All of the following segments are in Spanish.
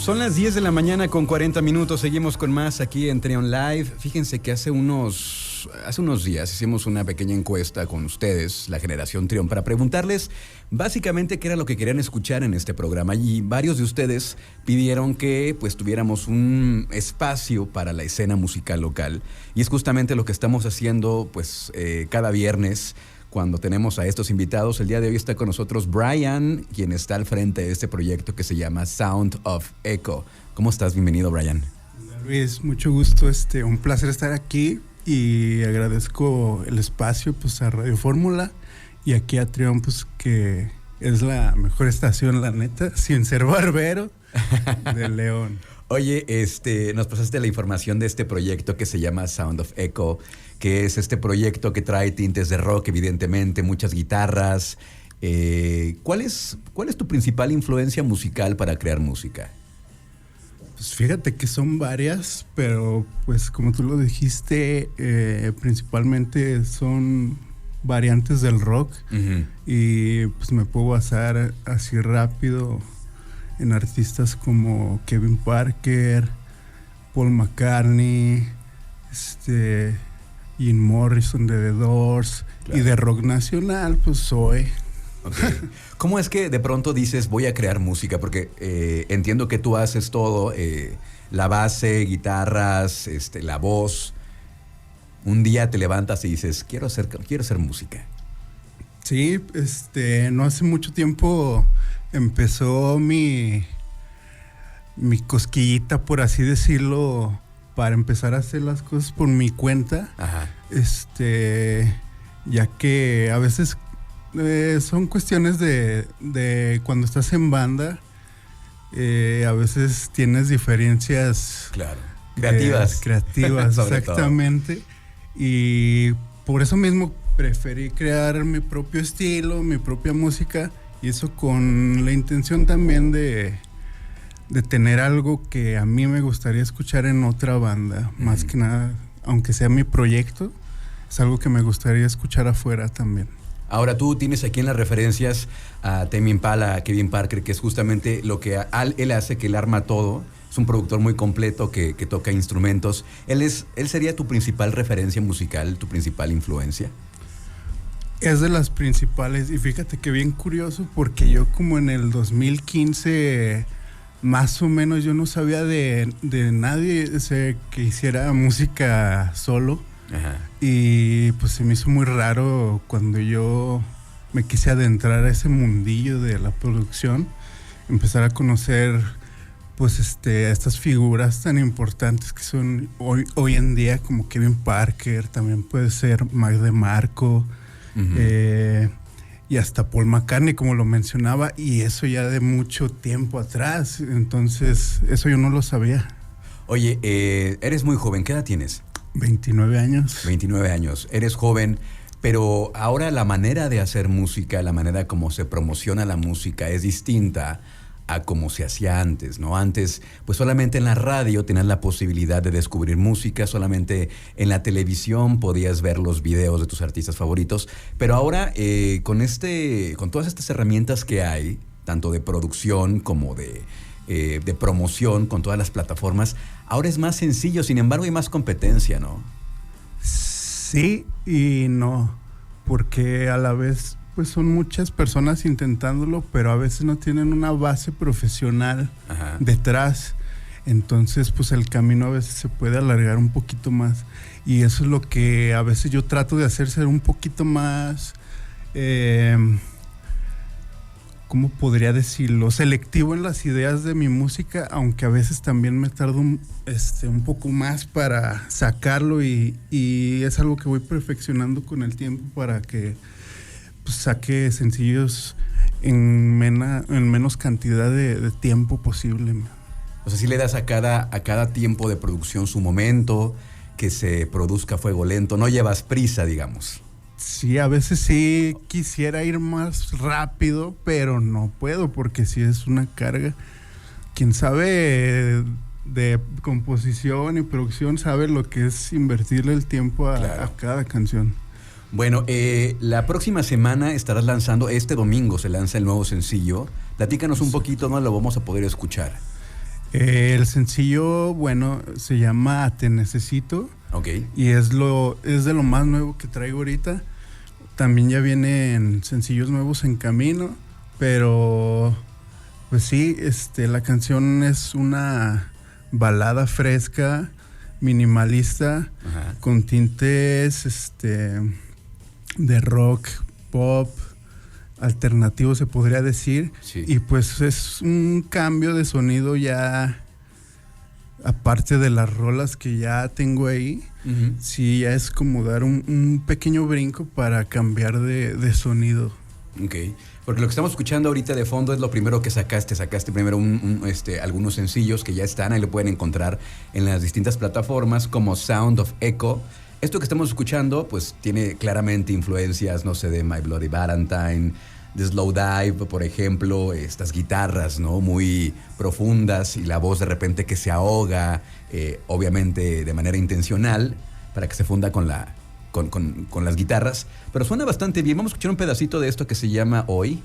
Son las 10 de la mañana con 40 minutos. Seguimos con más aquí en Trion Live. Fíjense que hace unos días hicimos una pequeña encuesta con ustedes, la generación Trion, para preguntarles básicamente qué era lo que querían escuchar en este programa. Y varios de ustedes pidieron que pues tuviéramos un espacio para la escena musical local. Y es justamente lo que estamos haciendo pues cada viernes. Cuando tenemos a estos invitados, el día de hoy está con nosotros Brian, quien está al frente de este proyecto que se llama Sound of Echo. ¿Cómo estás? Bienvenido, Brian. Hola, Luis, mucho gusto, un placer estar aquí y agradezco el espacio pues a Radio Fórmula y aquí a Trion, pues que es la mejor estación, la neta, sin ser barbero, de León. Oye, nos pasaste la información de este proyecto que se llama Sound of Echo, que es este proyecto que trae tintes de rock, evidentemente, muchas guitarras. ¿Cuál es tu principal influencia musical para crear música? Pues fíjate que son varias, pero pues como tú lo dijiste, principalmente son variantes del rock. Uh-huh. Y pues me puedo basar así rápido en artistas como Kevin Parker, Paul McCartney, Jim Morrison de The Doors, claro. Y de rock nacional, pues Zoe. Okay. ¿Cómo es que de pronto dices voy a crear música? Porque entiendo que tú haces todo, la base, guitarras, la voz. Un día te levantas y dices quiero hacer música. Sí, no hace mucho tiempo empezó mi cosquillita, por así decirlo, para empezar a hacer las cosas por mi cuenta. Ajá. Ya que a veces son cuestiones de cuando estás en banda, a veces tienes diferencias. Claro. Creativas. Exactamente. Todo. Y por eso mismo preferí crear mi propio estilo, mi propia música. Y eso con la intención también de tener algo que a mí me gustaría escuchar en otra banda. Uh-huh. Más que nada, aunque sea mi proyecto, es algo que me gustaría escuchar afuera también. Ahora tú tienes aquí en las referencias a Tame Impala, a Kevin Parker, que es justamente lo que él hace, que él arma todo. Es un productor muy completo que toca instrumentos. ¿Él sería tu principal referencia musical, tu principal influencia? Es de las principales, y fíjate que bien curioso, porque yo como en el 2015, más o menos, yo no sabía de nadie que hiciera música solo. Ajá. Y pues se me hizo muy raro cuando yo me quise adentrar a ese mundillo de la producción, empezar a conocer pues a estas figuras tan importantes que son hoy en día, como Kevin Parker, también puede ser Mac DeMarco. Uh-huh. Y hasta Paul McCartney, como lo mencionaba, y eso ya de mucho tiempo atrás. Entonces, eso yo no lo sabía. Oye, eres muy joven. ¿Qué edad tienes? 29 años. 29 años. Eres joven, pero ahora la manera de hacer música, la manera como se promociona la música es distinta a como se hacía antes, ¿no? Antes, pues solamente en la radio tenías la posibilidad de descubrir música, solamente en la televisión podías ver los videos de tus artistas favoritos, pero ahora con todas estas herramientas que hay, tanto de producción como de promoción, con todas las plataformas, ahora es más sencillo, sin embargo hay más competencia, ¿no? Sí y no, porque a la vez pues son muchas personas intentándolo, pero a veces no tienen una base profesional. Ajá. Detrás. Entonces, pues el camino a veces se puede alargar un poquito más. Y eso es lo que a veces yo trato de hacer, ser un poquito más, ¿cómo podría decirlo? Selectivo en las ideas de mi música, aunque a veces también me tardo un poco más para sacarlo y es algo que voy perfeccionando con el tiempo para que pues saque sencillos en menos cantidad de tiempo posible. O sea, si le das a cada tiempo de producción su momento, que se produzca a fuego lento, no llevas prisa, digamos. Sí, a veces sí quisiera ir más rápido, pero no puedo porque sí es una carga. Quien sabe de composición y producción sabe lo que es invertirle el tiempo a cada canción. Bueno, la próxima semana estarás lanzando, este domingo se lanza el nuevo sencillo. Platícanos un poquito, ¿no? Lo vamos a poder escuchar. El sencillo, bueno, se llama Te Necesito. Ok. Y es de lo más nuevo que traigo ahorita. También ya vienen sencillos nuevos en camino, pero pues sí, la canción es una balada fresca, minimalista, Ajá. con tintes de rock, pop, alternativo se podría decir. Sí. Y pues es un cambio de sonido ya, aparte de las rolas que ya tengo ahí. Uh-huh. Sí, ya es como dar un pequeño brinco para cambiar de sonido. Ok, porque lo que estamos escuchando ahorita de fondo es lo primero que sacaste. Sacaste primero algunos sencillos que ya están, ahí lo pueden encontrar en las distintas plataformas como Sound of Echo. Esto que estamos escuchando pues tiene claramente influencias, no sé, de My Bloody Valentine, de Slow Dive, por ejemplo, estas guitarras, ¿no? Muy profundas y la voz de repente que se ahoga, obviamente de manera intencional, para que se funda con las guitarras. Pero suena bastante bien. Vamos a escuchar un pedacito de esto que se llama Hoy.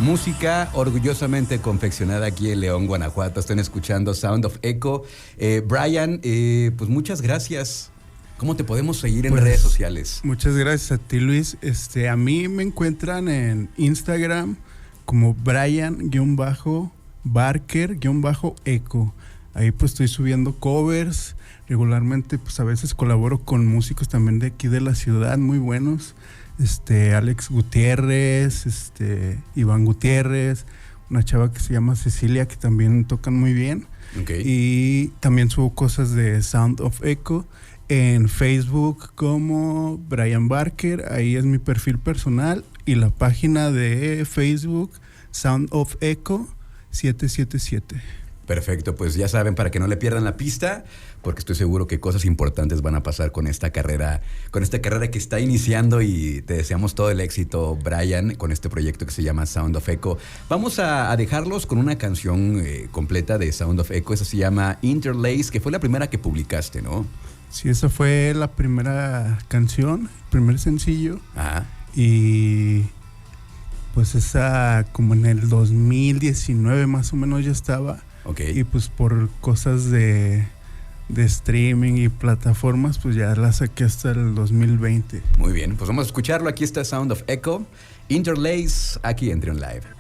Música orgullosamente confeccionada aquí en León, Guanajuato. Están escuchando Sound of Echo. Brian, pues muchas gracias. ¿Cómo te podemos seguir en redes sociales? Muchas gracias a ti, Luis. A mí me encuentran en Instagram como Brian-Barker-Echo. Ahí pues estoy subiendo covers. Regularmente pues a veces colaboro con músicos también de aquí de la ciudad muy buenos. Alex Gutiérrez, Iván Gutiérrez, una chava que se llama Cecilia que también tocan muy bien. Okay. Y también subo cosas de Sound of Echo en Facebook como Brian Barker, ahí es mi perfil personal, y la página de Facebook Sound of Echo 777. Perfecto, pues ya saben, para que no le pierdan la pista, porque estoy seguro que cosas importantes van a pasar con esta carrera que está iniciando, y te deseamos todo el éxito, Brian, con este proyecto que se llama Sound of Echo. Vamos a dejarlos con una canción completa de Sound of Echo. Esa se llama Interlace, que fue la primera que publicaste, ¿no? Sí, esa fue la primera canción, primer sencillo. Ajá. Y pues esa como en el 2019 más o menos ya estaba. Okay. Y pues por cosas de streaming y plataformas, pues ya la saqué hasta el 2020. Muy bien, pues vamos a escucharlo. Aquí está Sound of Echo, Interlace, aquí en Trion Live.